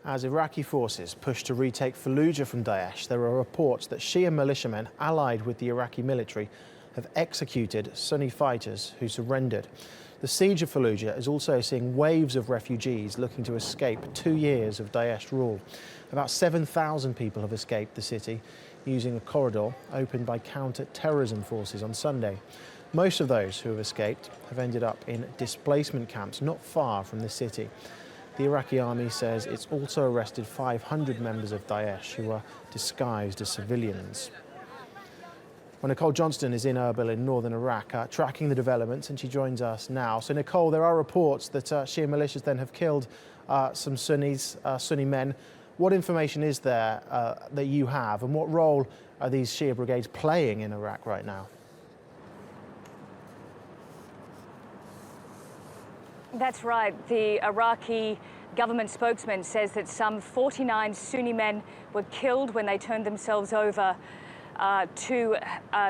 As Iraqi forces push to retake Fallujah from Daesh, there are reports that Shia militiamen allied with the Iraqi military have executed Sunni fighters who surrendered. The siege of Fallujah is also seeing waves of refugees looking to escape 2 years of Daesh rule. About 7,000 people have escaped the city using a corridor opened by counter-terrorism forces on Sunday. Most of those who have escaped have ended up in displacement camps not far from the city. The Iraqi army says it's also arrested 500 members of Daesh who are disguised as civilians. Well, Nicole Johnston is in Erbil in northern Iraq, tracking the developments, and she joins us now. So, Nicole, there are reports that Shia militias then have killed some Sunni men. What information is there that you have, and what role are these Shia brigades playing in Iraq right now? That's right. The Iraqi government spokesman says that some 49 Sunni men were killed when they turned themselves over to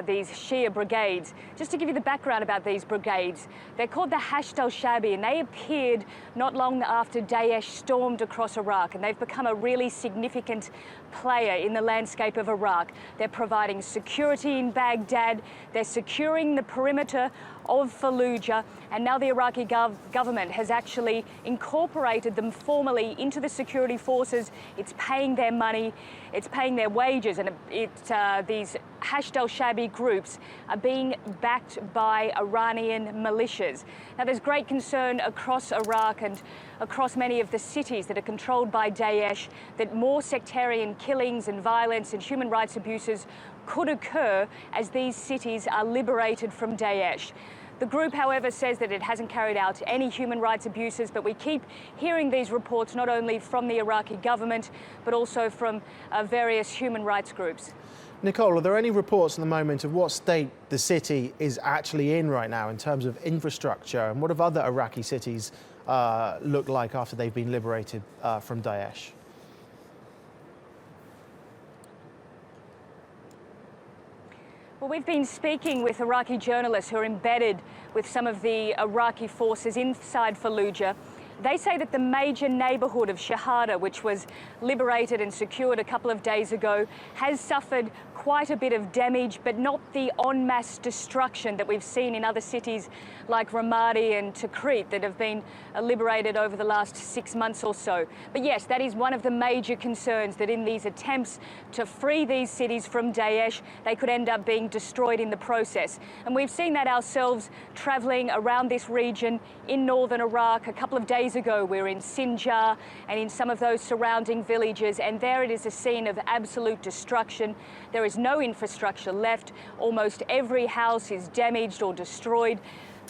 these Shia brigades. Just to give you the background about these brigades, they're called the Hashd al-Shabi, and they appeared not long after Daesh stormed across Iraq, and they've become a really significant player in the landscape of Iraq. They're providing security in Baghdad, they're securing the perimeter of Fallujah, and now the Iraqi government has actually incorporated them formally into the security forces. It's paying their money, it's paying their wages, and these Hashd al-Shabi groups are being backed by Iranian militias. Now, there's great concern across Iraq and across many of the cities that are controlled by Daesh that more sectarian killings and violence and human rights abuses could occur as these cities are liberated from Daesh. The group, however, says that it hasn't carried out any human rights abuses, but we keep hearing these reports not only from the Iraqi government, but also from various human rights groups. Nicole, are there any reports at the moment of what state the city is actually in right now in terms of infrastructure, and what have other Iraqi cities looked like after they've been liberated from Daesh? Well, we've been speaking with Iraqi journalists who are embedded with some of the Iraqi forces inside Fallujah. They say that the major neighbourhood of Shahada, which was liberated and secured a couple of days ago, has suffered quite a bit of damage, but not the en masse destruction that we've seen in other cities like Ramadi and Tikrit that have been liberated over the last 6 months or so. But yes, that is one of the major concerns, that in these attempts to free these cities from Daesh, they could end up being destroyed in the process. And we've seen that ourselves travelling around this region in northern Iraq. A couple of days ago, we were in Sinjar and in some of those surrounding villages, and there it is a scene of absolute destruction. There is no infrastructure left. Almost every house is damaged or destroyed.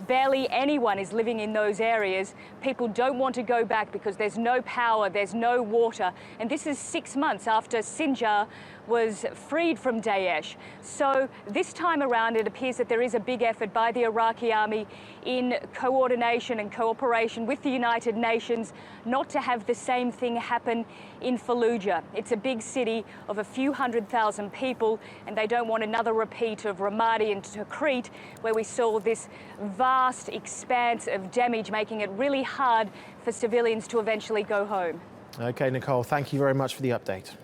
Barely anyone is living in those areas. People don't want to go back because there's no power, there's no water. And this is 6 months after Sinjar was freed from Daesh. So this time around, it appears that there is a big effort by the Iraqi army in coordination and cooperation with the United Nations not to have the same thing happen in Fallujah. It's a big city of a few 100,000 people, and they don't want another repeat of Ramadi and Tikrit, where we saw this vast expanse of damage, making it really hard for civilians to eventually go home. OK, Nicole, thank you very much for the update.